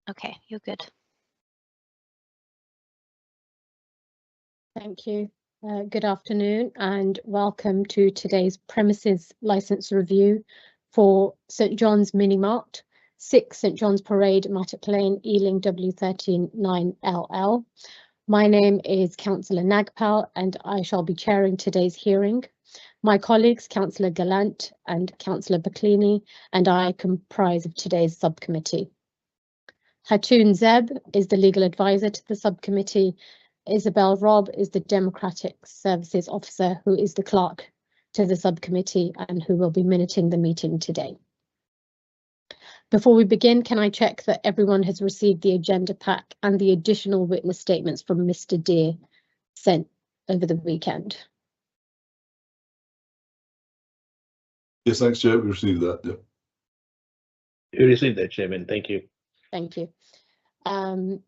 Okay, you're good. Thank you. Good afternoon and welcome to today's premises license review for St John's Mini Mart, 6 St John's Parade, Mattock Lane, Ealing W13 9LL. My name is Councillor Nagpal and I shall be chairing today's hearing. My colleagues, Councillor Gallant and Councillor Baclini, and I comprise of today's subcommittee. Hatoun Zeb is the legal advisor to the subcommittee. Isabel Robb is the Democratic Services Officer, who is the clerk to the subcommittee and who will be minuting the meeting today. Before we begin, can I check that everyone has received the agenda pack and the additional witness statements from Mr. Deere sent over the weekend? Yes, thanks, Chair. We received that. Yeah. We received that, Chairman. Thank you. Thank you. In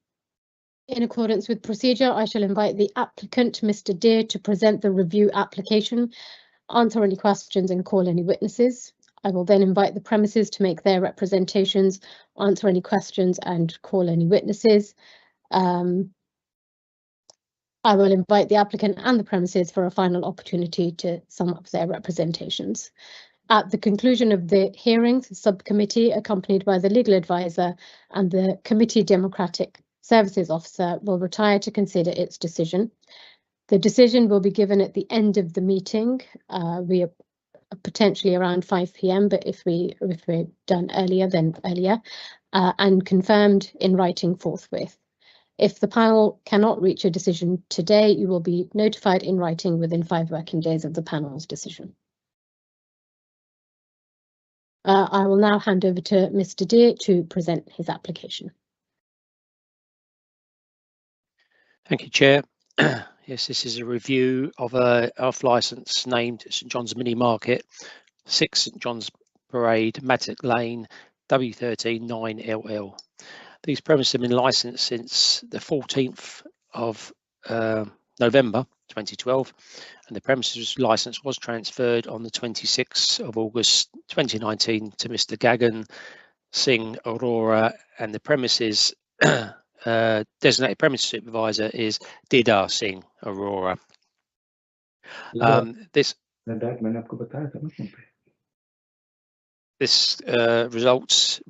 accordance with procedure, I shall invite the applicant, Mr. Deere, to present the review application, answer any questions and call any witnesses. I will then invite the premises to make their representations, answer any questions and call any witnesses. I will invite the applicant and the premises for a final opportunity to sum up their representations. At the conclusion of the hearings, the subcommittee, accompanied by the legal advisor and the committee Democratic Services Officer, will retire to consider its decision. The decision will be given at the end of the meeting. We are potentially around 5 p.m, but if we're done earlier, then earlier, and confirmed in writing forthwith. If the panel cannot reach a decision today, you will be notified in writing within 5 working days of the panel's decision. I will now hand over to Mr. Deere to present his application. Thank you, Chair. Yes, this is a review of a off-licence named St John's Mini Market, 6 St John's Parade, Mattock Lane, W13 9LL. These premises have been licensed since the 14th of November 2012, and the premises licence was transferred on the 26th of August 2019 to Mr. Gagan Singh Aurora, and the premises designated premises supervisor is Didar Singh Aurora. This results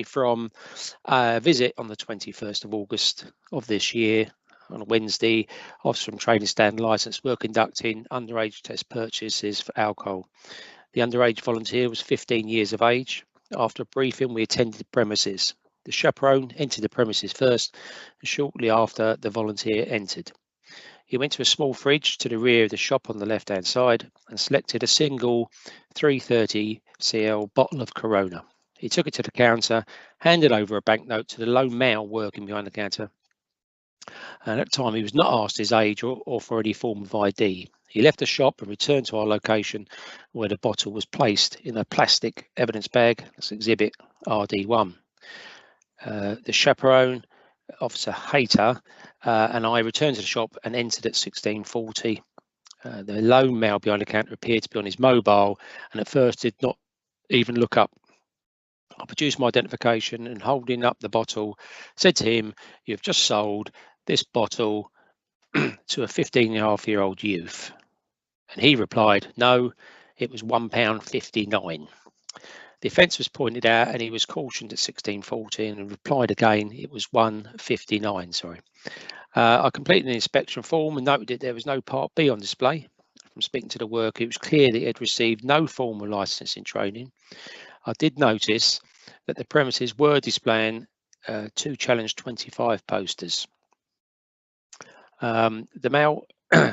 from a visit on the 21st of August of this year. On a Wednesday, officers from trading stand licence were conducting underage test purchases for alcohol. The underage volunteer was 15 years of age. After a briefing, we attended the premises. The chaperone entered the premises first, and shortly after, the volunteer entered. He went to a small fridge to the rear of the shop on the left-hand side and selected a single 330cl bottle of Corona. He took it to the counter, handed over a banknote to the lone male working behind the counter. And at the time, he was not asked his age or for any form of ID. He left the shop and returned to our location where the bottle was placed in a plastic evidence bag. That's exhibit RD1. The chaperone, Officer Hayter, and I returned to the shop and entered at 16:40. The lone male behind the counter appeared to be on his mobile and at first did not even look up. I produced my identification and, holding up the bottle, said to him, "You have just sold this bottle to a 15.5-year-old youth." And he replied, "No, it was £1.59. The offence was pointed out and he was cautioned at 16:40 and replied again, it was £1.59, sorry. I completed an inspection form and noted that there was no Part B on display. From speaking to the worker, it was clear that he had received no formal licensing training. I did notice that the premises were displaying 2 Challenge 25 posters. The male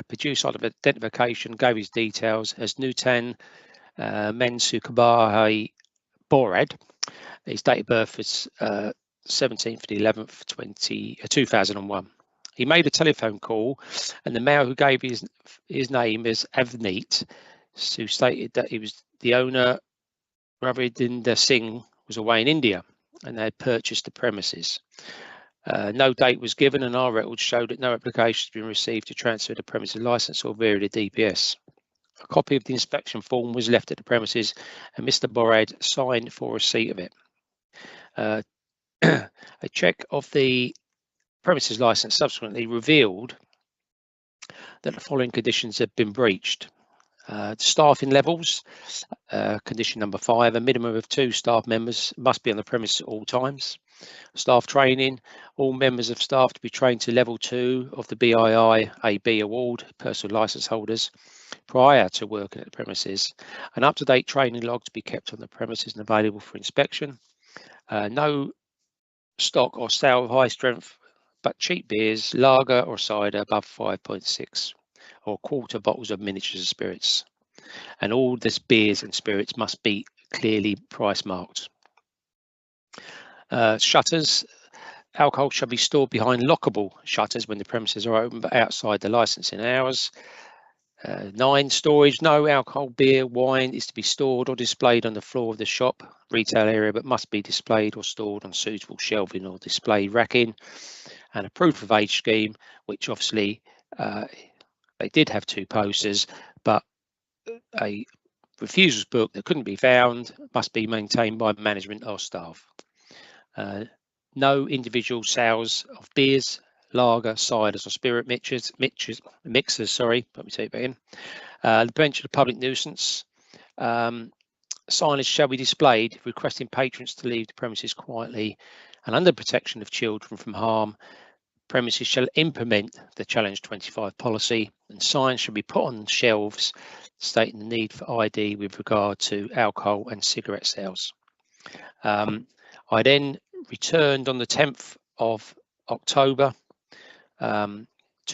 produced identification, gave his details as Nutan Mensukabahe Borad. His date of birth was 17th of the 11th 2001. He made a telephone call, and the male who gave his name as Avneet, who stated that he was the owner, Ravinder Singh, was away in India and they had purchased the premises. No date was given, and our records showed that no application has been received to transfer the premises licence or vary the DPS. A copy of the inspection form was left at the premises and Mr. Borad signed for receipt of it. A check of the premises license subsequently revealed that the following conditions have been breached. Staffing levels, condition number 5, a minimum of 2 staff members must be on the premise at all times. Staff training, all members of staff to be trained to level 2 of the BII AB award, personal license holders, prior to working at the premises. An up-to-date training log to be kept on the premises and available for inspection. No stock or sale of high strength but cheap beers, lager or cider above 5.6 or quarter bottles of miniatures of spirits. And all this beers and spirits must be clearly price marked. Shutters, alcohol shall be stored behind lockable shutters when the premises are open but outside the licensing hours. 9, storage, no alcohol, beer, wine is to be stored or displayed on the floor of the shop, retail area, but must be displayed or stored on suitable shelving or display racking. And a proof of age scheme, which obviously they did have 2 posters, but a refusals book that couldn't be found must be maintained by management or staff. No individual sales of beers, lager, ciders or spirit mixers, let me take that in. The prevention of public nuisance. Signage shall be displayed requesting patrons to leave the premises quietly and under protection of children from harm. Premises shall implement the Challenge 25 policy, and signs shall be put on shelves stating the need for ID with regard to alcohol and cigarette sales. I then returned on the 10th of October, 2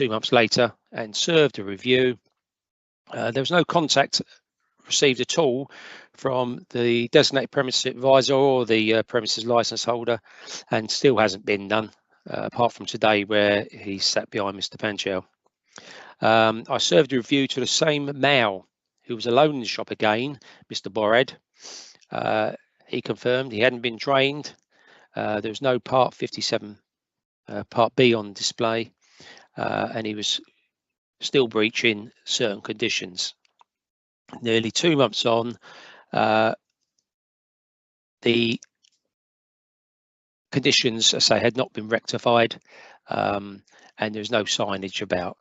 months later, and served a review. There was no contact received at all from the designated premises advisor or the premises license holder, and still hasn't been done. Apart from today where he sat behind Mr. Panchel. I served a review to the same male who was alone in the shop again, Mr. Bored. He confirmed he hadn't been trained. There was no Part 57, Part B on display, and he was still breaching certain conditions. Nearly 2 months on, the conditions, as I say, had not been rectified, and there's no signage about.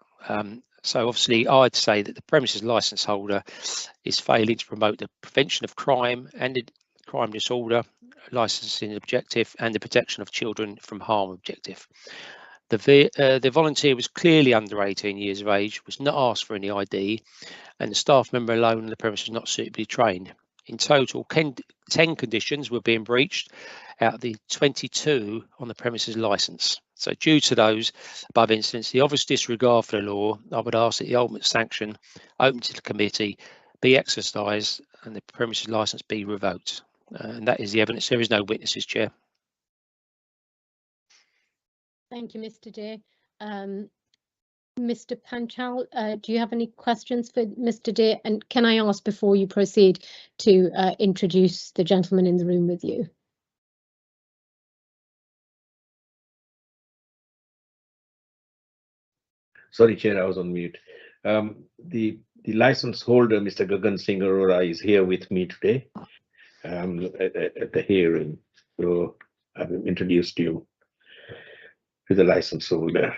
So obviously I'd say that the premises license holder is failing to promote the prevention of crime and crime disorder, licensing objective, and the protection of children from harm objective. The volunteer was clearly under 18 years of age, was not asked for any ID, and the staff member alone on the premise was not suitably trained. In total, 10 conditions were being breached out of the 22 on the premises licence. So due to those above incidents, the obvious disregard for the law, I would ask that the ultimate sanction open to the committee be exercised and the premises licence be revoked. And that is the evidence. There is no witnesses, Chair. Thank you, Mr. Dear. Mr. Panchal, do you have any questions for Mr. Dear? And can I ask before you proceed to introduce the gentleman in the room with you? Sorry, Chair, I was on mute. The license holder, Mr. Gagan Singh Arora, is here with me today at the hearing. So I've introduced you to the license holder.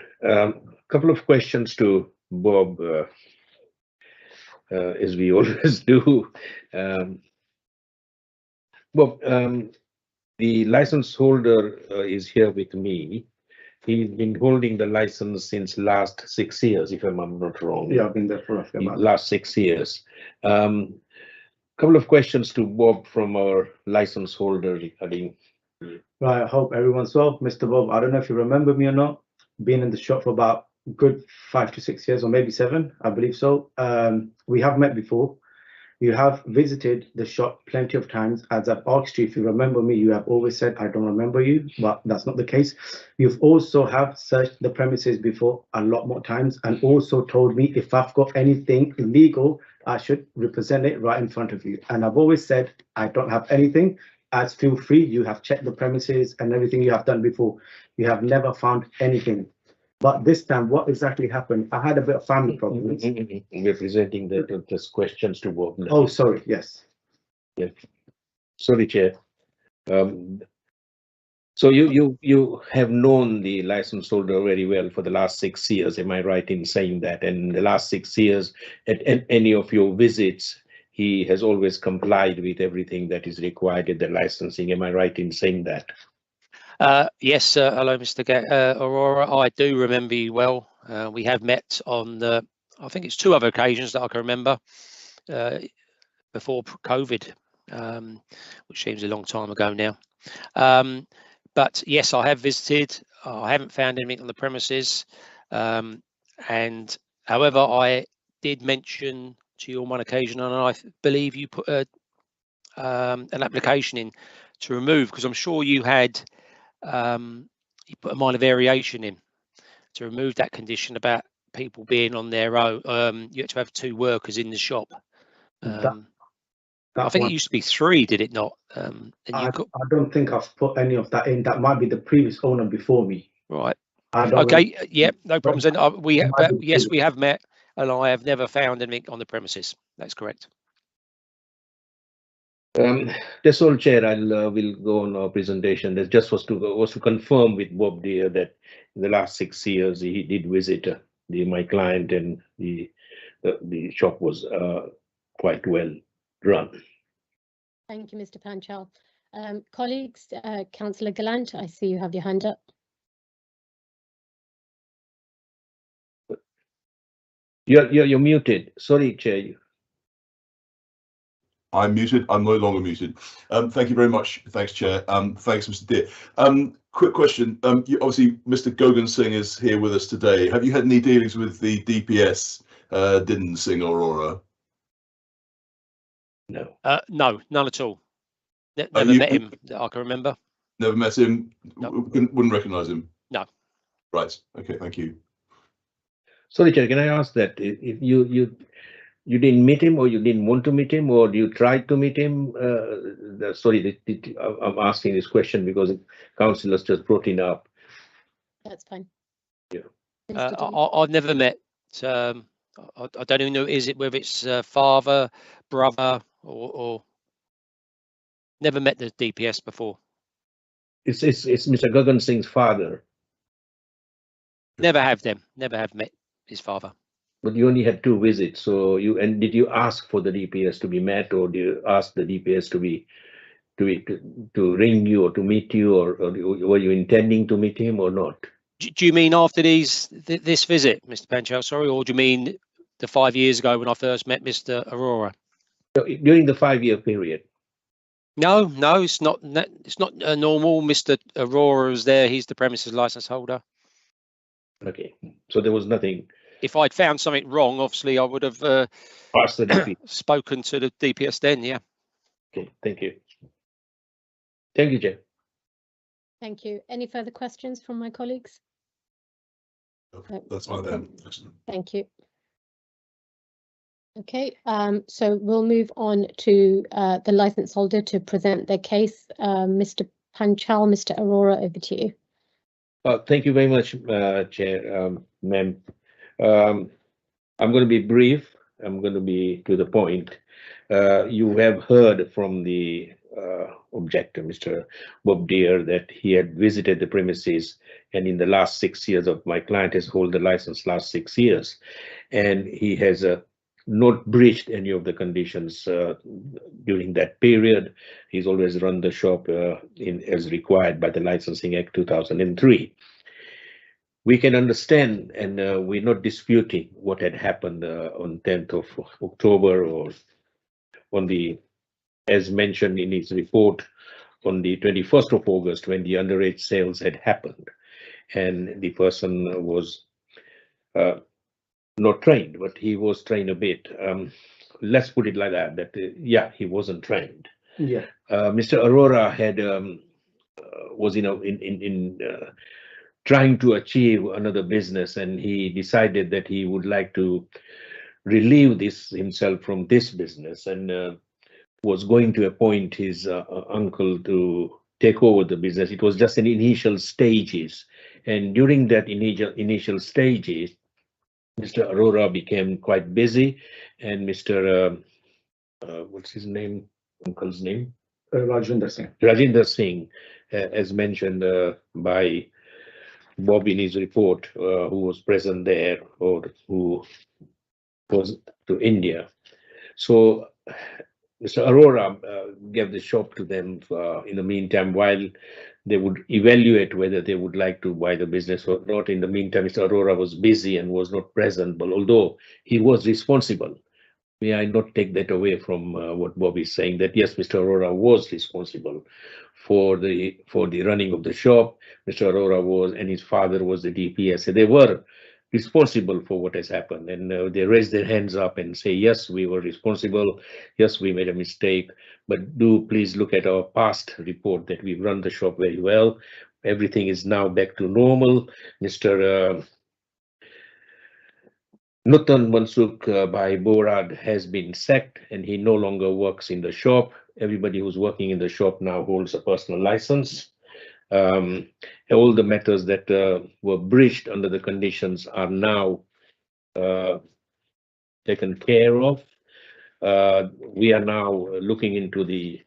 Couple of questions to Bob, as we always do. Bob, the license holder is here with me. He's been holding the license since last 6 years, if I'm not wrong. Yeah, I've been there for roughly about last 6 years. Couple of questions to Bob from our license holder regarding. Right, I hope everyone's well. Mr. Bob, I don't know if you remember me or not. Been in the shop for about a good 5 to 6 years, or maybe 7, I believe so. We have met before. You have visited the shop plenty of times. As I've asked you if you remember me, you have always said, I don't remember you, but that's not the case. You've also have searched the premises before a lot more times and also told me if I've got anything illegal, I should represent it right in front of you. And I've always said, I don't have anything. As feel free, you have checked the premises and everything you have done before. You have never found anything. But this time, what exactly happened? I had a bit of family problems. We're presenting the questions to Bob now. Oh, sorry. Yes. Yeah. Sorry, Chair. So you have known the license holder very well for the last 6 years. Am I right in saying that? And in the last 6 years, at any of your visits, he has always complied with everything that is required in the licensing. Am I right in saying that? Yes, sir. Hello, Mr. Aurora. I do remember you well. We have met on I think it's 2 other occasions that I can remember before COVID, which seems a long time ago now. But yes, I have visited. I haven't found anything on the premises. And however, I did mention to you on one occasion, and I believe you put an application in to remove, because I'm sure you had you put a minor variation in to remove that condition about people being on their own. You had to have 2 workers in the shop. I think one, it used to be 3, did it not? And I don't think I've put any of that in. That might be the previous owner before me. Right. I don't Okay. Yeah. No problems. Then But yes, we have met, and I have never found anything on the premises. That's correct. That's all, Chair. Will go on our presentation. That just was to confirm with Bob Deere that in the last 6 years he did visit my client, and the shop was quite well run. Thank you, Mr. Panchal. Colleagues, Councillor Gallant, I see you have your hand up. You're muted. Sorry, Chair. I'm muted. I'm no longer muted. Thank you very much. Thanks, Chair. Thanks, Mr. Deere. Quick question. Obviously, Mr. Gogan Singh is here with us today. Have you had any dealings with the DPS, Didden Singh Aurora? No. No, none at all. Never met him that I can remember. Never met him? No. Wouldn't recognise him? No. Right. Okay, thank you. Sorry, Chair, can I ask that if you didn't meet him, or you didn't want to meet him, or you tried to meet him? Sorry, I'm asking this question because councillors just brought it up. That's fine. Yeah. I've never met. I don't even know whether it's father, brother, or never met the DPS before. It's Mr. Gagan Singh's father. Never have met his father. But you only had 2 visits, so did you ask for the DPS to be met, or do you ask the DPS to ring you or to meet you, or were you intending to meet him or not? Do you mean after this visit, Mr. Panchal? Sorry, or do you mean the 5 years ago when I first met Mr. Aurora? During the 5-year period. No, it's not. It's not normal. Mr. Aurora is there. He's the premises license holder. Okay, so there was nothing. If I'd found something wrong, obviously I would have Asked the DPS. spoken to the DPS then. Yeah. Okay, thank you. Thank you, Chair. Thank you. Any further questions from my colleagues? That's fine then. Thank you. Okay, so we'll move on to the license holder to present their case. Mr. Panchal, Mr. Aurora, over to you. Thank you very much, Chair, ma'am. I'm going to be brief. I'm going to be to the point. You have heard from the objector, Mr. Bob Deere, that he had visited the premises, and in the last 6 years of my client has held the license last 6 years, and he has not breached any of the conditions during that period. He's always run the shop as required by the Licensing Act 2003. We can understand, and we're not disputing what had happened on 10th of October, or on the, as mentioned in his report, on the 21st of August, when the underage sales had happened, and the person was not trained, but he was trained a bit. Let's put it like that, yeah, he wasn't trained. Yeah. Mr. Aurora had was trying to achieve another business, and he decided that he would like to relieve himself from this business, and was going to appoint his uncle to take over the business. It was just in initial stages, and during that initial stages, Mr. Aurora became quite busy, and Mr. What's his name? Uncle's name? Rajinder Singh. Rajinder Singh, as mentioned by Bob in his report, who was present there or who was to India. So Mr. Arora gave the shop to them in the meantime while they would evaluate whether they would like to buy the business or not. In the meantime, Mr. Arora was busy and was not present, but although he was responsible, may I not take that away from what Bob is saying, that yes, Mr. Arora was responsible for the running of the shop. Mr. Arora was, and his father was the DPS. So they were responsible for what has happened, and they raise their hands up and say, yes, we were responsible. Yes, we made a mistake, but do please look at our past report that we've run the shop very well. Everything is now back to normal. Mr. Nutan Mansukh Bhai Borad has been sacked and he no longer works in the shop. Everybody who's working in the shop now holds a personal license. All the matters that were breached under the conditions are now taken care of. We are now looking into the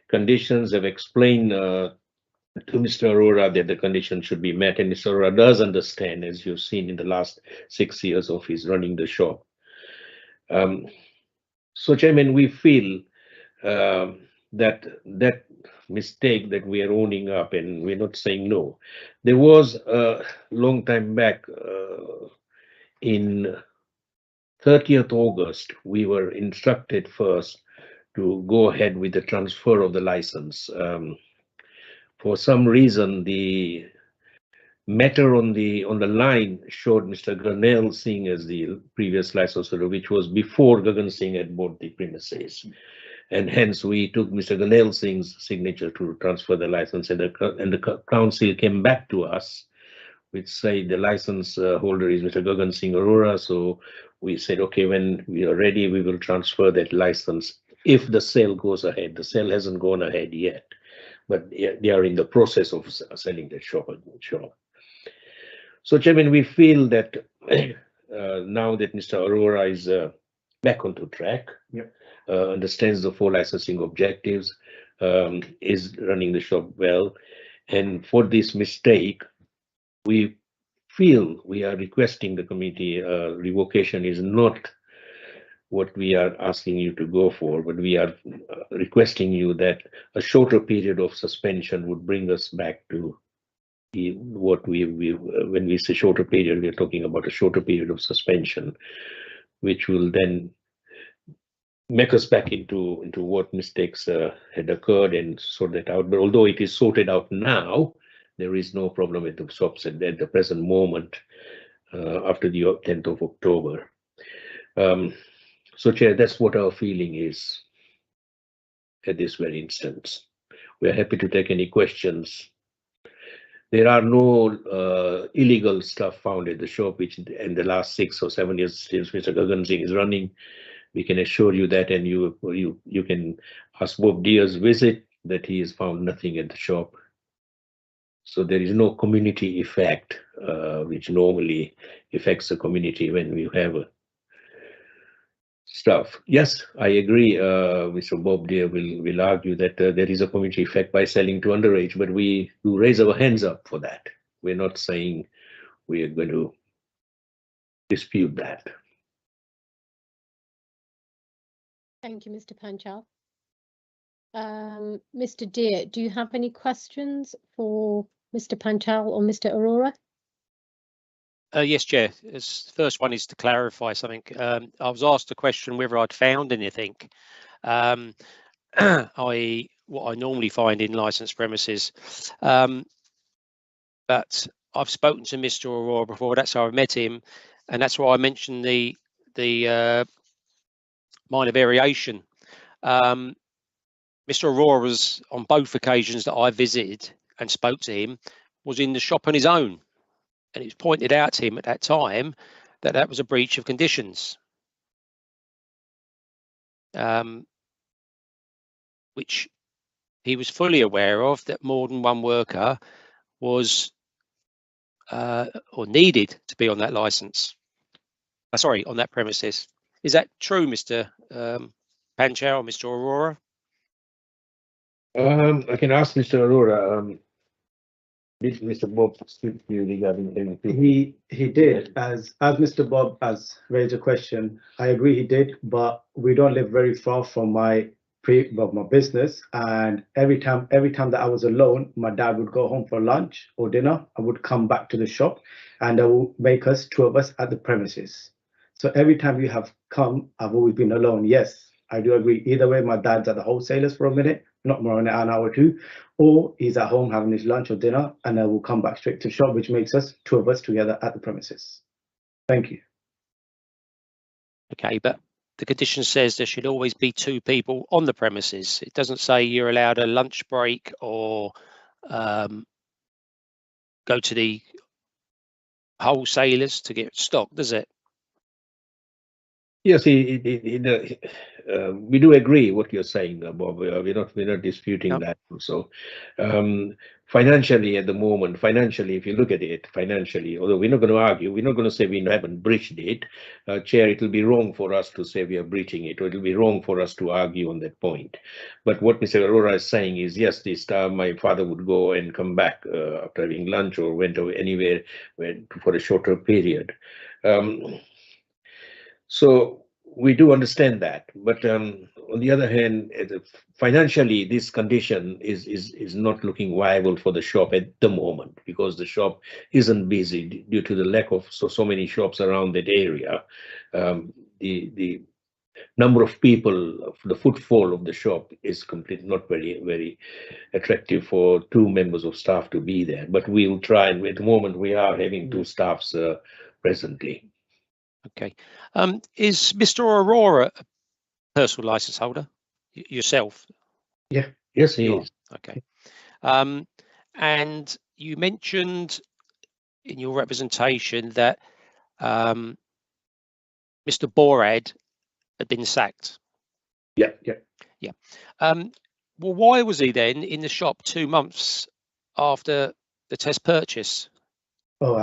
conditions. I've explained to Mr. Arora that the conditions should be met, and Mr. Arora does understand, as you've seen in the last 6 years of his running the shop. So, Chairman, we feel that mistake that we are owning up, and we're not saying no. There was a long time back in 30th August, we were instructed first to go ahead with the transfer of the license. For some reason, the matter on the line showed Mr. Gurnell Singh as the previous license holder, which was before Gagan Singh had bought the premises. And hence we took Mr. Gurnell Singh's signature to transfer the license, and the council came back to us, which said the license holder is Mr. Gagan Singh Arora. So we said, okay, when we are ready, we will transfer that license if the sale goes ahead. The sale hasn't gone ahead yet, but they are in the process of selling the shop. So, Chairman, we feel that now that Mr. Arora is back onto track, understands the 4 licensing objectives, is running the shop well, and for this mistake, we feel we are requesting the committee revocation is not what we are asking you to go for, but we are requesting you that a shorter period of suspension would bring us back to what we when we say shorter period, we're talking about a shorter period of suspension, which will then make us back into what mistakes had occurred and sort that out. But although it is sorted out now, there is no problem with the shops at the present moment after the 10th of October. So, Chair, that's what our feeling is at this very instance. We are happy to take any questions. There are no illegal stuff found at the shop, which in the last 6 or 7 years since Mr. Gagan Singh is running, we can assure you that, and you can ask Bob Deer's visit that he has found nothing at the shop. So there is no community effect, which normally affects the community when we have stuff. Yes, I agree. Mr. Bob Deer will argue that there is a community effect by selling to underage, but we do raise our hands up for that. We're not saying we are going to dispute that. Thank you, Mr. Panchal. Mr. Deer, do you have any questions for Mr. Panchal or Mr. Arora? Yes, Chair. The first one is to clarify something. I was asked a question whether I'd found anything, i.e. what I normally find in licensed premises. But I've spoken to Mr. Arora before. That's how I met him, and that's why I mentioned the minor variation. Mr. Arora was, on both occasions that I visited and spoke to him, was in the shop on his own. And it was pointed out to him at that time that that was a breach of conditions, which he was fully aware of, that more than one worker was or needed to be on that license. Sorry, on that premises. Is that true, Mr. Panchal or Mr. Arora? I can ask Mr. Arora. Did Mr. Bob speak to you regarding anything? He did, as Mr. Bob has raised a question. I agree he did, but we don't live very far from my business, and every time that I was alone, my dad would go home for lunch or dinner. I would come back to the shop, and I will make us two of us at the premises. So every time you have come, I've always been alone. Yes, I do agree. Either way, my dad's at the wholesalers for a minute, not more than an hour or two, or he's at home having his lunch or dinner, and then we'll come back straight to shop, which makes us two of us together at the premises. Thank you. Okay, but the condition says there should always be two people on the premises. It doesn't say you're allowed a lunch break or go to the wholesalers to get stock, does it? Yes, we do agree what you're saying, Bob. We're not disputing that. So, financially, at the moment, if you look at it financially, although we're not going to argue, we're not going to say we haven't breached it. Chair, it will be wrong for us to say we are breaching it, or it will be wrong for us to argue on that point. But what Mr. Arora is saying is, yes, this time my father would go and come back after having lunch or went anywhere for a shorter period. So we do understand that, but on the other hand, financially, this condition is not looking viable for the shop at the moment, because the shop isn't busy due to the lack of so many shops around that area. The number of people, the footfall of the shop is not very attractive for two members of staff to be there. But we'll try, and at the moment we are having two staffs presently. Okay. Is Mr. Aurora a personal license holder? Yourself? Yeah. Yes, he is. Okay. And you mentioned in your representation that Mr. Borad had been sacked. Yeah. Well, why was he then in the shop 2 months after the test purchase? Oh,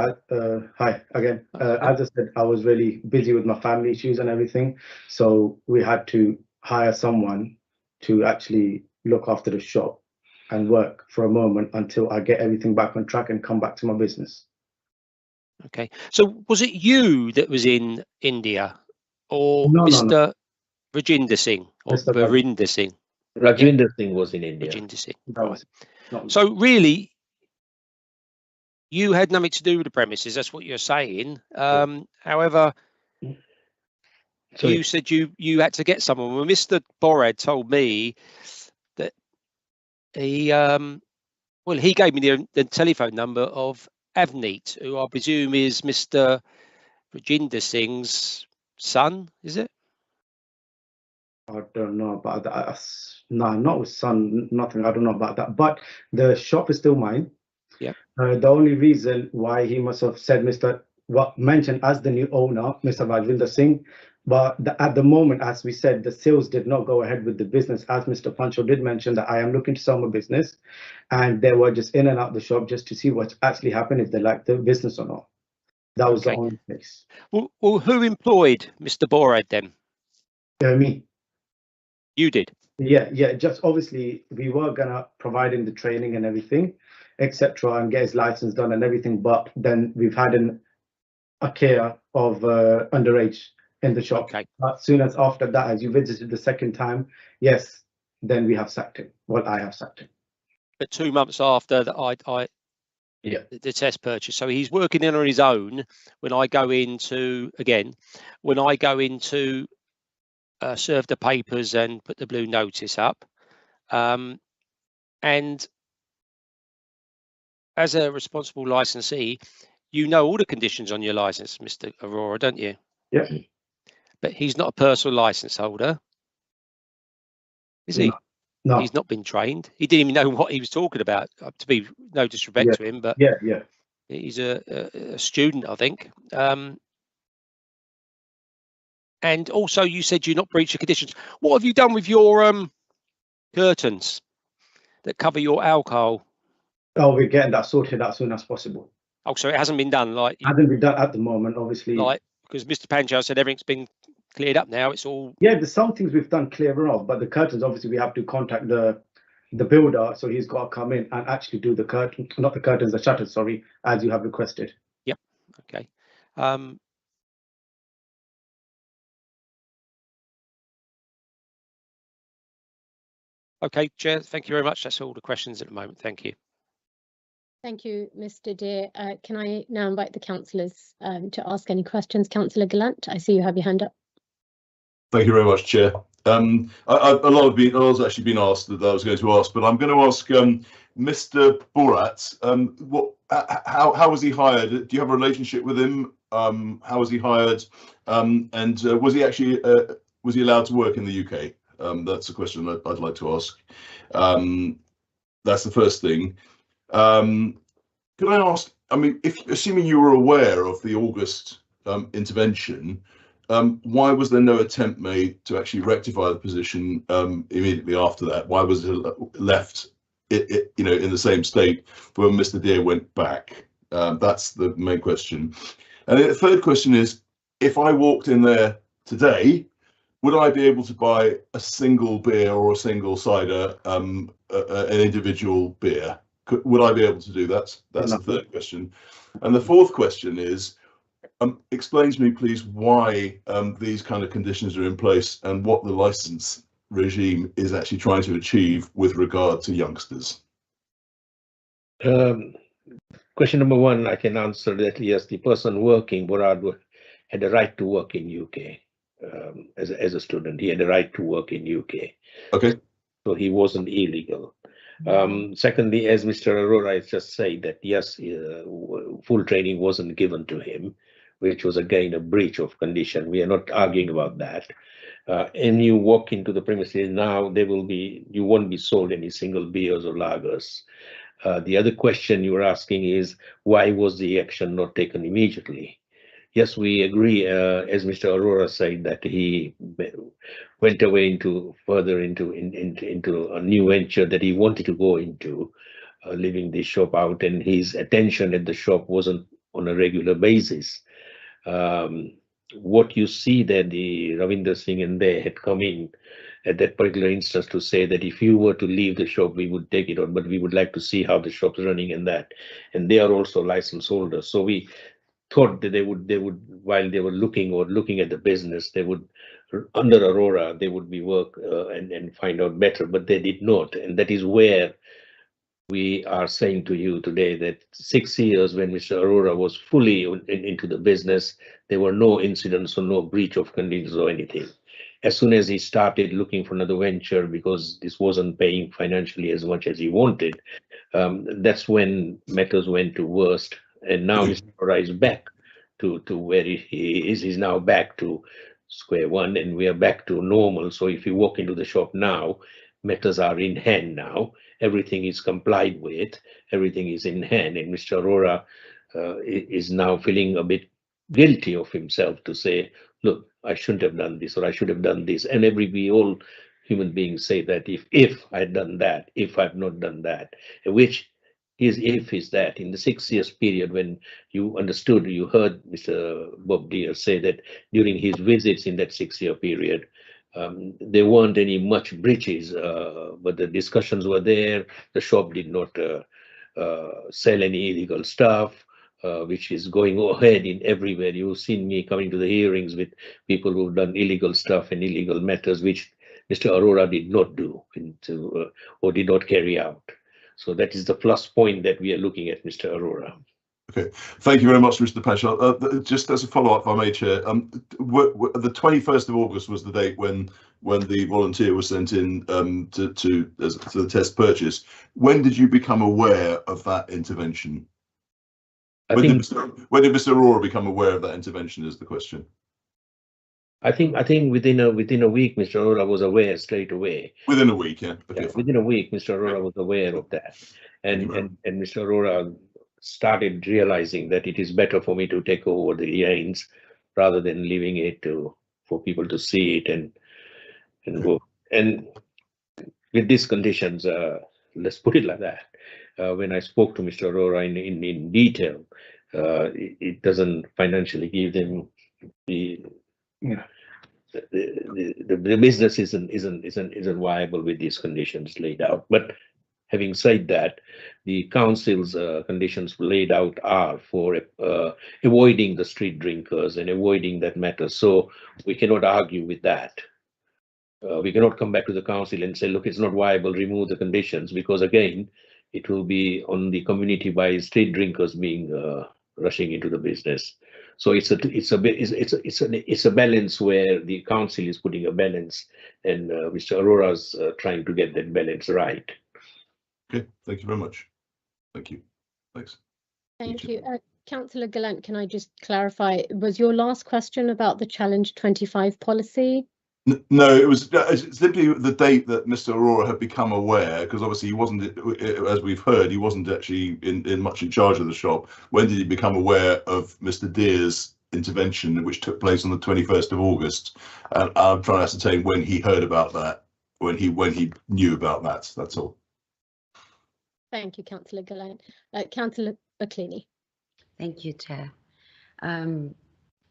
hi again. As I said, I was really busy with my family issues and everything, so we had to hire someone to actually look after the shop and work for a moment until I get everything back on track and come back to my business. Okay, so was it you that was in India, or No. Mr. Rajinder Singh or Mr. Varinder Singh? Rajinder Singh was in India. Rajinder Singh. Right. So really, you had nothing to do with the premises. That's what you're saying. However, you said you had to get someone. Well, Mr. Borad told me that he gave me the telephone number of Avneet, who I presume is Mr. Rajinder Singh's son. Is it? I don't know about that. No, not with son. Nothing. I don't know about that. But the shop is still mine. Yeah. The only reason why he must have said mentioned as the new owner, Mr. Rajinder Singh, but at the moment, as we said, the sales did not go ahead with the business. As Mr. Pancho did mention, that I am looking to sell my business, and they were just in and out the shop just to see what's actually happened, if they like the business or not. That was the only case. Well, who employed Mr. Borad then? Me. You did. Yeah. Just obviously, we were gonna provide him the training and everything, etc., and get his license done and everything. But then we've had a care of underage in the shop. Okay. As soon as after that, as you visited the second time, yes, then we have sacked him. Well, I have sacked him. But 2 months after that, the test purchase. So he's working in on his own. When I go into serve the papers and put the blue notice up, and as a responsible licensee, you know all the conditions on your license, Mr. Aurora, don't you? Yeah. But he's not a personal license holder, is he? No. He's not been trained. He didn't even know what he was talking about. To be no disrespect to him, but yeah, he's a student, I think. And also, you said you're not breached the conditions. What have you done with your curtains that cover your alcohol? Oh, we're getting that sorted as soon as possible. Oh, so it hasn't been done, Hasn't been done at the moment, obviously. Because Mr. Pancho said everything's been cleared up now. It's all. Yeah, there's some things we've done clearer off, but the curtains, obviously, we have to contact the the builder, so he's got to come in and actually do the curtain, not the curtains, the shutters, sorry, as you have requested. Okay. Okay, Chair, thank you very much. That's all the questions at the moment. Thank you. Thank you, Mr. Dear. Can I now invite the councillors to ask any questions? Councillor Gallant, I see you have your hand up. Thank you very much, Chair. A lot has actually been asked that I was going to ask, but I'm going to ask Mr. Borat. How was he hired? Do you have a relationship with him? How was he hired? And was he actually was he allowed to work in the UK? That's a question I'd like to ask. That's the first thing. Could I ask? I mean, assuming you were aware of the August intervention, why was there no attempt made to actually rectify the position immediately after that? Why was it left, in the same state when Mr. Dear went back? That's the main question. And the third question is, if I walked in there today, would I be able to buy a single beer or a single cider, an individual beer? Would I be able to do that? That's the third question. And the fourth question is, explain to me, please, why these kind of conditions are in place and what the license regime is actually trying to achieve with regard to youngsters. Question number one, I can answer that. Yes, the person working, Borad, had a right to work in UK as a student. He had a right to work in UK. Okay. So he wasn't illegal. Secondly, as Mr. Arora has just said, that yes, full training wasn't given to him, which was again a breach of condition. We are not arguing about that. And you walk into the premises now, you won't be sold any single beers or lagers. The other question you were asking is, why was the action not taken immediately? Yes, we agree, as Mr. Arora said, that he went away further into a new venture that he wanted to go into, leaving the shop out, and his attention at the shop wasn't on a regular basis. What you see that the Ravinder Singh and they had come in at that particular instance to say that if you were to leave the shop, we would take it on, but we would like to see how the shop's running and that. And they are also license holders. So we thought that they would, while they were looking at the business, they would, under Aurora, they would be work and find out better, but they did not. And that is where we are saying to you today that 6 years when Mr. Arora was fully into the business, there were no incidents or no breach of conditions or anything. As soon as he started looking for another venture because this wasn't paying financially as much as he wanted, that's when matters went to worst. And now Mr. Arora is back to where he is. He's now back to square one, and we are back to normal. So if you walk into the shop now, matters are in hand now. Everything is complied with, everything is in hand, and Mr. Arora is now feeling a bit guilty of himself to say, look, I shouldn't have done this, or I should have done this. And we all human beings say that if I'd done that, if I've not done that, which is that in the 6 years period when you heard Mr. Bob Dear say that during his visits in that 6 year period, there weren't any much breaches, but the discussions were there. The shop did not sell any illegal stuff, which is going ahead in everywhere. You've seen me coming to the hearings with people who've done illegal stuff and illegal matters, which Mr. Arora did not do or did not carry out. So that is the plus point that we are looking at, Mr. Arora. Okay, thank you very much, Mr. Paschal. Just as a follow-up, if I may, Chair, the 21st of August was the date when the volunteer was sent in to the test purchase. When did you become aware of that intervention? When did Mr. Arora become aware of that intervention is the question. I think within a week, Mr. Arora was aware straight away. Within a week, yeah. Okay, yeah, within a week, Mr. Arora was aware of that, and Mr. Arora started realizing that it is better for me to take over the reins rather than leaving it for people to see it and go. And with these conditions, let's put it like that. When I spoke to Mr. Arora in detail, it doesn't financially give them the the business isn't viable with these conditions laid out. But having said that, the council's conditions laid out are for avoiding the street drinkers and avoiding that matter. So we cannot argue with that. We cannot come back to the council and say, look, it's not viable, remove the conditions, because again, it will be on the community by street drinkers being rushing into the business. So it's a balance where the council is putting a balance, and Mr. Arora's trying to get that balance right. Okay, thank you very much. Thank you. Thanks. Thank you. Councillor Gallant, can I just clarify, was your last question about the Challenge 25 policy? No, it was simply the date that Mr. Arora had become aware, because obviously he wasn't, as we've heard, he wasn't actually in much in charge of the shop. When did he become aware of Mr. Deer's intervention, which took place on the 21st of August? And I'm trying to ascertain when he heard about that, when he knew about that. That's all. Thank you, Councillor Gallant. Councillor McCleany. Thank you, Chair.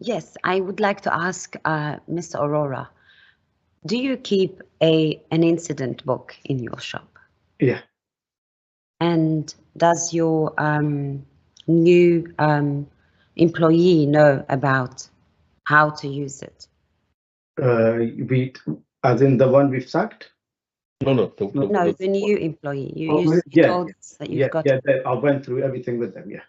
Yes, I would like to ask Mr. Arora, do you keep an incident book in your shop? Yeah. And does your new employee know about how to use it? As in the one we've sacked? No, The new employee. You Yeah. told us that you've got. Yeah, I went through everything with them. Yeah.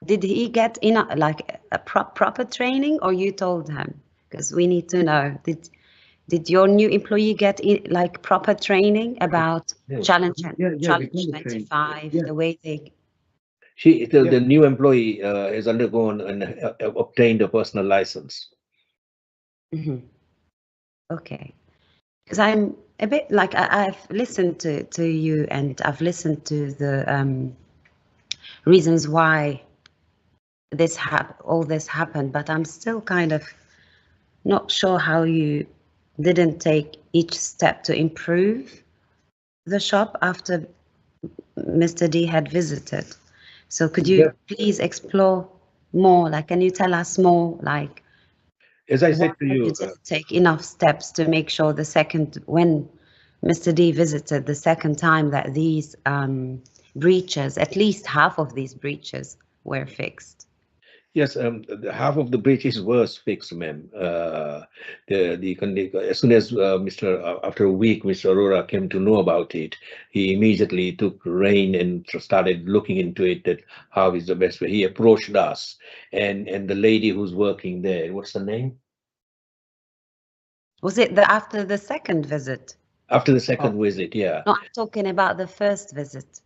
Did he get like a proper training, or you told him? Because we need to know. Did your new employee get like proper training about Challenge 25, the way they? The new employee has undergone and obtained a personal license. Mm-hmm. Okay, because I'm a bit like I've listened to you, and I've listened to the reasons why all this happened, but I'm still kind of not sure how you didn't take each step to improve the shop after Mr. D had visited. So could you please explore more? Like, can you tell us more? Like, as I said to you, didn't take enough steps to make sure when Mr. D visited the second time, that these breaches, at least half of these breaches, were fixed. Yes, half of the breaches was fixed, ma'am. As soon as after a week, Mr. Arora came to know about it, he immediately took rein and started looking into it. That how is the best way. He approached us, and the lady who's working there. What's the name? Was it after the second visit? After the second visit, yeah. No, I'm talking about the first visit.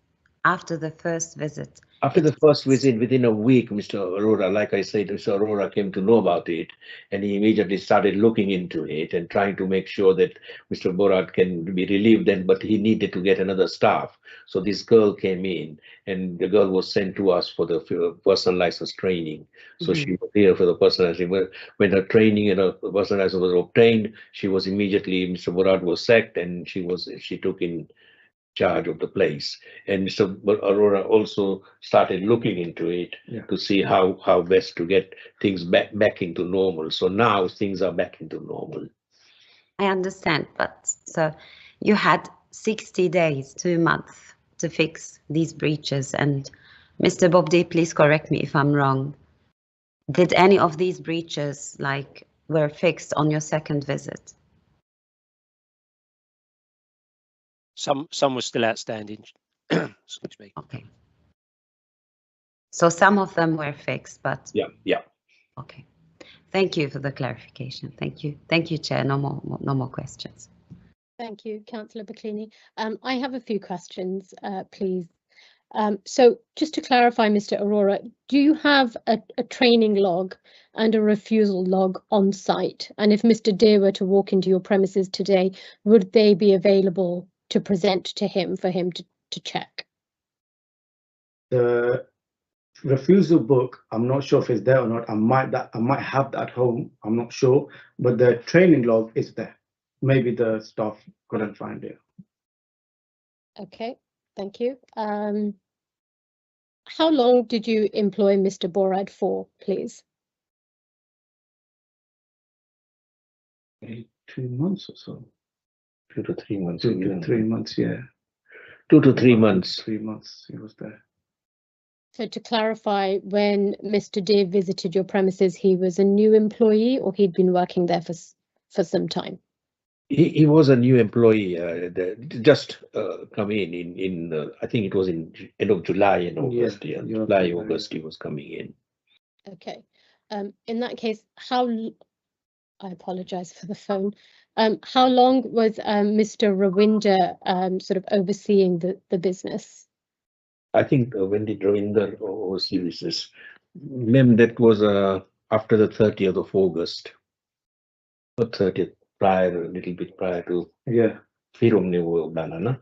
After the first visit. After the first visit, within a week, Mr. Arora, like I said, Mr. Arora came to know about it, and he immediately started looking into it and trying to make sure that Mr. Borat can be relieved. Then, but he needed to get another staff. So this girl came in, and the girl was sent to us for the personal license training. So she was here for the personal license. When her training and her personal license was obtained, she was immediately, Mr. Borat was sacked, and she took in charge of the place, and Mr. Arora also started looking into it to see how best to get things back into normal. So now things are back into normal. I understand, but so you had 60 days, 2 months to fix these breaches, and Mr. Bob D, please correct me if I'm wrong. Did any of these breaches were fixed on your second visit? Some were still outstanding. Excuse me. Okay. So some of them were fixed, but yeah. Okay. Thank you for the clarification. Thank you, Chair. No more questions. Thank you, Councillor Baclini. I have a few questions, please. So just to clarify, Mr. Arora, do you have a training log and a refusal log on site? And if Mr. Deer were to walk into your premises today, would they be available to present to him for him to check? The refusal book, I'm not sure if it's there or not. I might have that at home. I'm not sure, but the training log is there. Maybe the staff couldn't find it. Okay, thank you. How long did you employ Mr. Borat for, please? maybe 2 months or so. 2 to 3 months. 2 to 3 months, yeah. 2 to 3 About months. 3 months he was there. So to clarify, when Mr. Deer visited your premises, he was a new employee or he'd been working there for some time? He was a new employee, just come in I think it was in end of July and August. Yeah, you're July, right. August he was coming in. Okay. In that case, I apologize for the phone. How long was Mr. Rawinder sort of overseeing the business? I think when did Ravinder oversee this? Ma'am, that was after the 30th of August. Or 30th, prior, a little bit prior to Yeah. Firum Banana.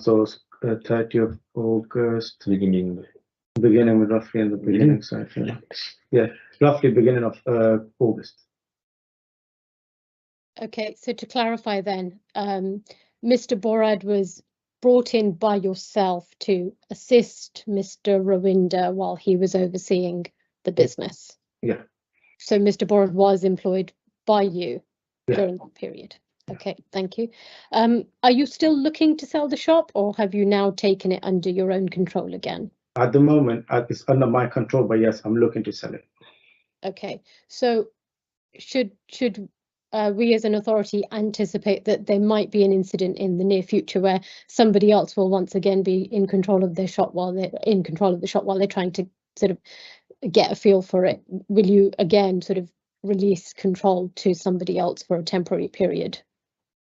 So 30th of August, Beginning. with roughly in the beginning side. Yeah, roughly beginning of August. Okay, so to clarify then, Mr. Borad was brought in by yourself to assist Mr. Rawinder while he was overseeing the business. Yeah. So Mr. Borad was employed by you Yeah. during that period. Okay, thank you. Are you still looking to sell the shop, or have you now taken it under your own control again? At the moment, it's under my control, but yes, I'm looking to sell it. Okay, so should we as an authority anticipate that there might be an incident in the near future where somebody else will once again be in control of their shop while they're trying to sort of get a feel for it? Will you again sort of release control to somebody else for a temporary period?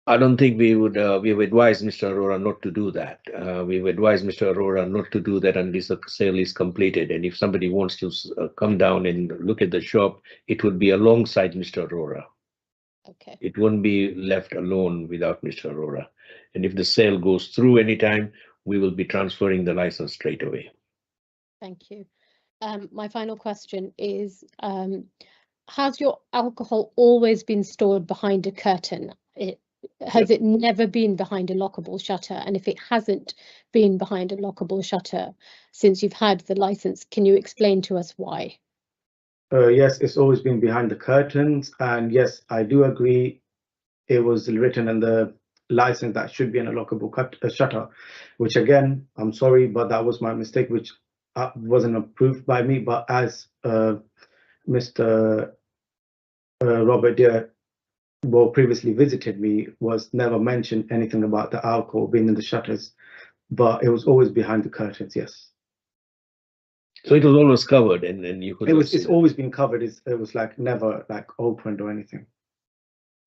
I don't think we would. We've advised Mr. Arora not to do that. We've advised Mr. Arora not to do that unless the sale is completed. And if somebody wants to come down and look at the shop, it would be alongside Mr. Arora. Okay. It won't be left alone without Mr. Arora. And if the sale goes through anytime, we will be transferring the license straight away. Thank you. My final question is, has your alcohol always been stored behind a curtain? Has it never been behind a lockable shutter? And if it hasn't been behind a lockable shutter since you've had the license, can you explain to us why? Yes, it's always been behind the curtains, and yes, I do agree. It was written in the license that should be in a lockable shutter, which again, I'm sorry, but that was my mistake, which wasn't approved by me. But as Mr. Robert Deere, previously visited me, was never mentioned anything about the alcohol being in the shutters, but it was always behind the curtains. Yes. So it was always covered, and then you could. It's always been covered. It was like never like opened or anything.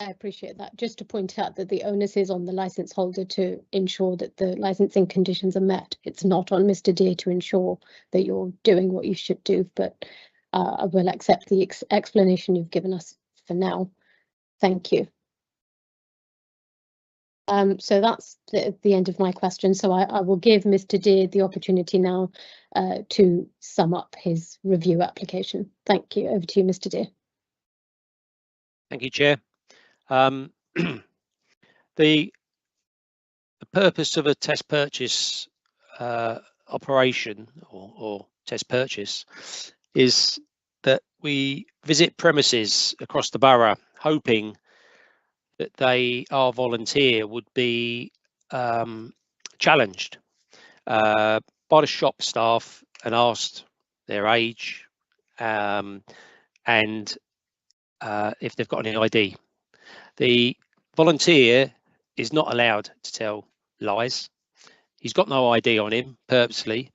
I appreciate that. Just to point out that the onus is on the license holder to ensure that the licensing conditions are met. It's not on Mr. Deere to ensure that you're doing what you should do, but I will accept the explanation you've given us for now. Thank you. So that's the end of my question. So I will give Mr. Deere the opportunity now to sum up his review application. Thank you. Over to you, Mr. Deere. Thank you, Chair. The purpose of a test purchase operation or test purchase is that we visit premises across the borough, hoping that our volunteer would be challenged by the shop staff and asked their age and if they've got any ID. The volunteer is not allowed to tell lies. He's got no ID on him purposely,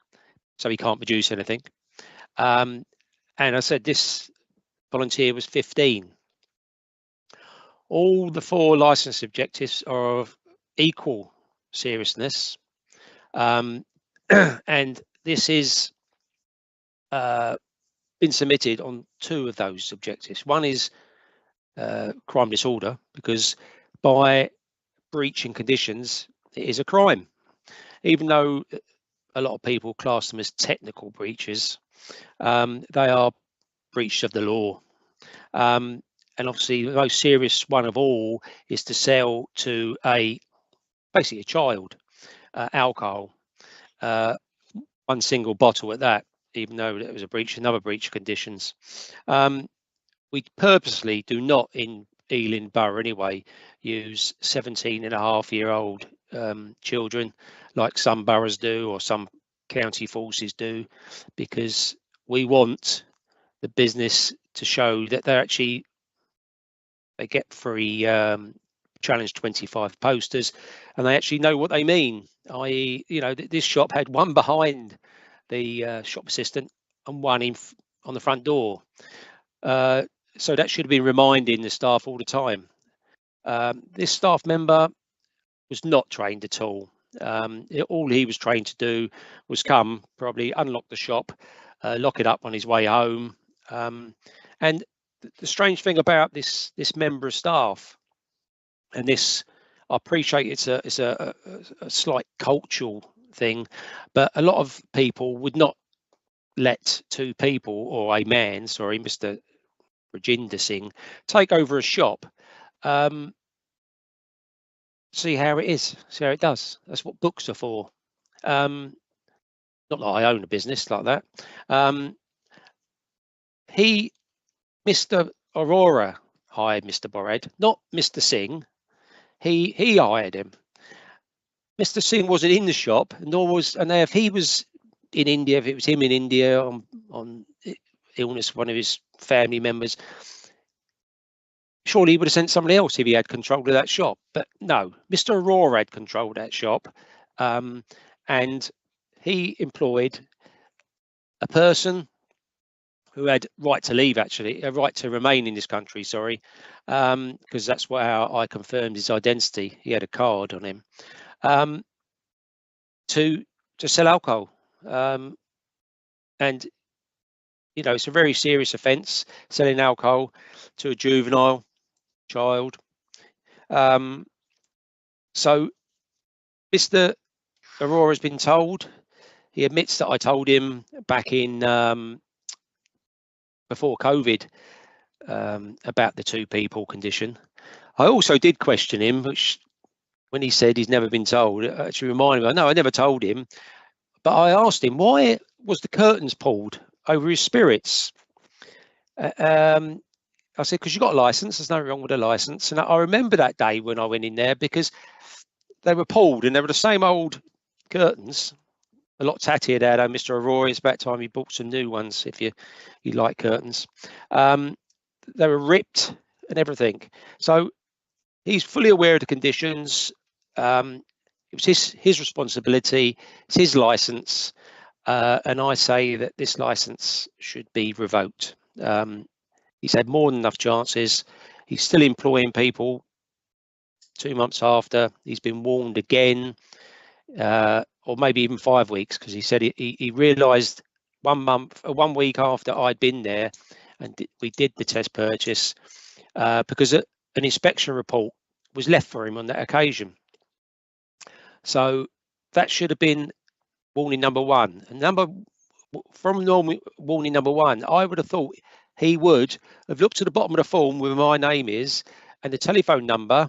so he can't produce anything. And I said this volunteer was 15. All the 4 license objectives are of equal seriousness, and this is been submitted on 2 of those objectives. One is crime disorder, because by breaching conditions, it is a crime, even though a lot of people class them as technical breaches. They are breach of the law. And obviously the most serious one of all is to sell to basically a child alcohol, 1 single bottle at that, even though it was another breach of conditions. We purposely do not Ealing Borough anyway, use 17-and-a-half-year-old children like some boroughs do or some county forces do, because we want the business to show that they get free Challenge 25 posters and they actually know what they mean. I.e., this shop had one behind the shop assistant and one on the front door. So that should have been reminding the staff all the time. This staff member was not trained at all. All he was trained to do was come, probably unlock the shop, lock it up on his way home. And the strange thing about this member of staff, and this, I appreciate it's a slight cultural thing, but a lot of people would not let two people, or a man, sorry, Mr. Rajinder Singh, take over a shop. See how it is, see how it does. That's what books are for. Not that I own a business like that. Mr. Aurora hired Mr. Bored, not Mr. Singh. He hired him. Mr. Singh wasn't in the shop, nor was, and if he was in India, if it was him in India on illness, one of his family members, surely he would have sent somebody else if he had control of that shop. But no, Mr. Aurora had control of that shop, and he employed a person who had right to leave, actually, a right to remain in this country, sorry, because that's how I confirmed his identity. He had a card on him, to sell alcohol. And, it's a very serious offence, selling alcohol to a juvenile child. So Mr. Aurora has been told, he admits that I told him back in before COVID about the two people condition. I also did question him, which when he said he's never been told, it actually reminded me, no, I never told him, but I asked him, why was the curtains pulled over his spirits? I said, because you got a license, there's nothing wrong with a license. And I remember that day when I went in there, because they were pulled and they were the same old curtains, a lot tattier there, though, Mr. Aurora. It's about time you bought some new ones if you like curtains. They were ripped and everything. So he's fully aware of the conditions. It was his responsibility, it's his license, and I say that this license should be revoked. He's had more than enough chances. He's still employing people 2 months after. He's been warned again, or maybe even 5 weeks, because he said he realised 1 week after I'd been there and we did the test purchase, because an inspection report was left for him on that occasion. So that should have been warning number one. And from normal warning number one, I would have thought he would have looked at the bottom of the form where my name is and the telephone number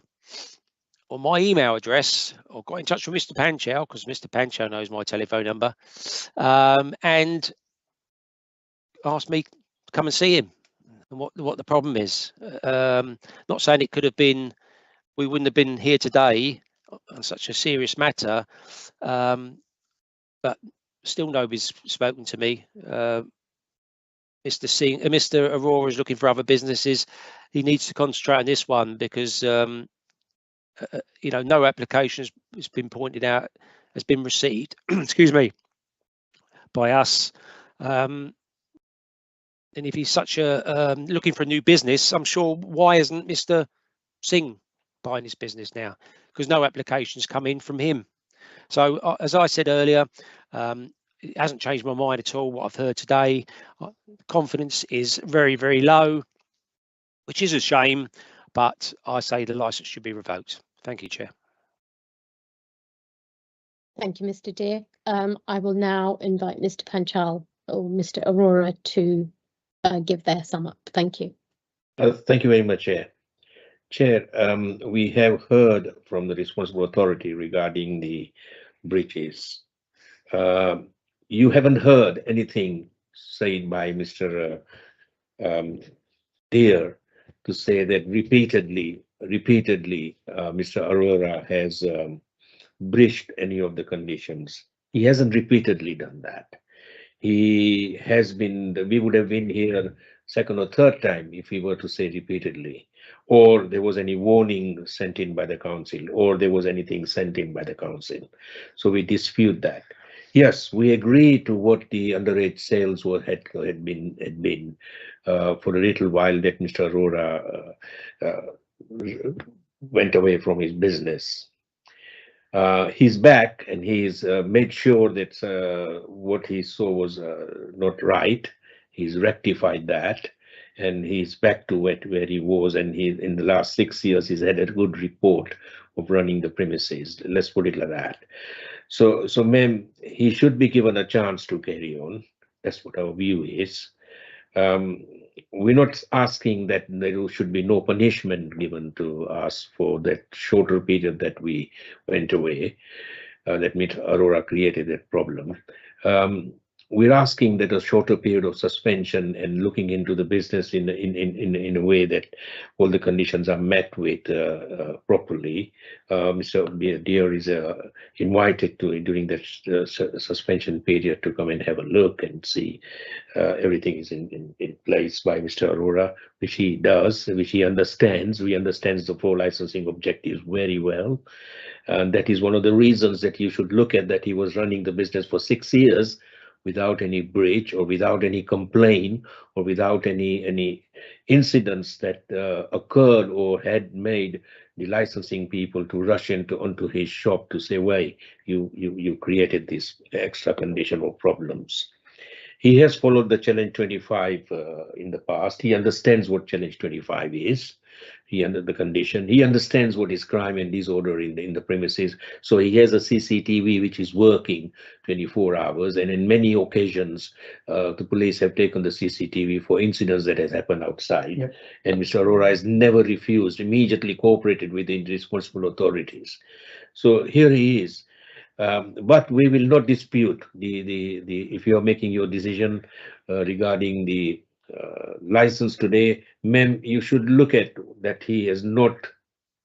or my email address, or got in touch with Mr. Panchow, because Mr. Panchow knows my telephone number, and asked me to come and see him and what the problem is. Not saying it could have been, we wouldn't have been here today on such a serious matter, but still nobody's spoken to me. Mr. Aurora is looking for other businesses. He needs to concentrate on this one, because no application has been pointed out, has been received, excuse me, by us. And if he's such a looking for a new business, I'm sure, why isn't Mr. Singh buying this business now? Because no applications come in from him. So as I said earlier, it hasn't changed my mind at all what I've heard today. Confidence is very, very low, which is a shame, but I say the licence should be revoked. Thank you, Chair. Thank you, Mr. Deer. I will now invite Mr. Panchal or Mr. Aurora to give their sum up. Thank you. Thank you very much, Chair. Chair, we have heard from the responsible authority regarding the breaches. You haven't heard anything said by Mr. Deer to say that repeatedly, Mr. Arora has breached any of the conditions. He hasn't repeatedly done that. He has been, we would have been here second or third time if he were to say repeatedly, or there was any warning sent in by the council, or there was anything sent in by the council. So we dispute that. Yes, we agree to what the underage sales had been for a little while that Mr. Arora went away from his business. He's back and he's made sure that what he saw was not right. He's rectified that and he's back to where he was. And he, in the last 6 years, he's had a good report of running the premises. Let's put it like that. So ma'am, he should be given a chance to carry on. That's what our view is. We're not asking that there should be no punishment given to us for that shorter period that we went away, that Mr. Arora created that problem. We're asking that a shorter period of suspension and looking into the business in a way that all the conditions are met with properly. Mr. Deere is invited to during that suspension period to come and have a look and see everything is in place by Mr. Arora, which he does, which he understands. We understand the pro licensing objectives very well. And that is one of the reasons that you should look at that he was running the business for 6 years without any breach or without any complaint or without any incidents that occurred or had made the licensing people to rush onto his shop to say, why you created this extra condition or problems. He has followed the Challenge 25 in the past. He understands what Challenge 25 is. He under the condition. He understands what is crime and disorder in the premises. So he has a CCTV which is working 24 hours. And in many occasions, the police have taken the CCTV for incidents that has happened outside. Yep. And Mr. Arora has never refused, immediately cooperated with the responsible authorities. So here he is. But we will not dispute if you are making your decision regarding the license today, ma'am, you should look at that he has not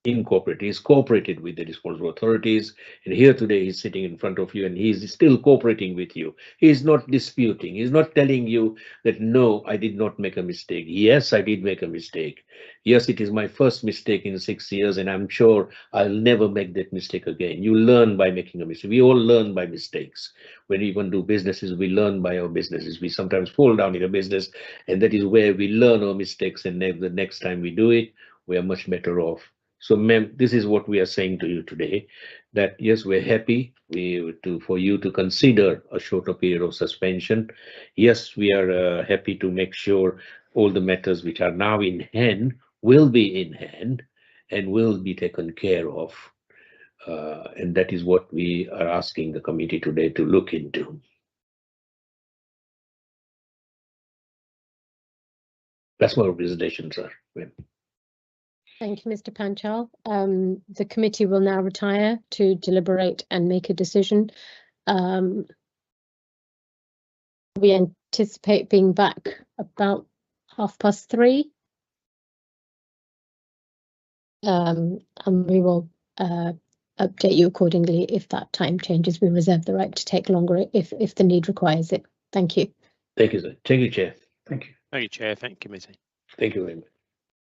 incorporated. He's cooperated with the responsible authorities, and here today he's sitting in front of you and he's still cooperating with you. He's not disputing. He's not telling you that no, I did not make a mistake. Yes, I did make a mistake. Yes, it is my first mistake in 6 years, and I'm sure I'll never make that mistake again. You learn by making a mistake. We all learn by mistakes. When we even do businesses, we learn by our businesses. We sometimes fall down in a business, and that is where we learn our mistakes, and the next time we do it, we are much better off. So, ma'am, this is what we are saying to you today, that yes, we're happy for you to consider a shorter period of suspension. Yes, we are happy to make sure all the matters which are now in hand will be in hand and will be taken care of. And that is what we are asking the committee today to look into. That's my presentation, sir. Thank you, Mr. Panchal. The committee will now retire to deliberate and make a decision. We anticipate being back about 3:30. And we will update you accordingly if that time changes. We reserve the right to take longer if the need requires it. Thank you. Thank you, sir. Thank you, Chair. Thank you. Thank you, Chair. Thank you, committee. Thank you very much.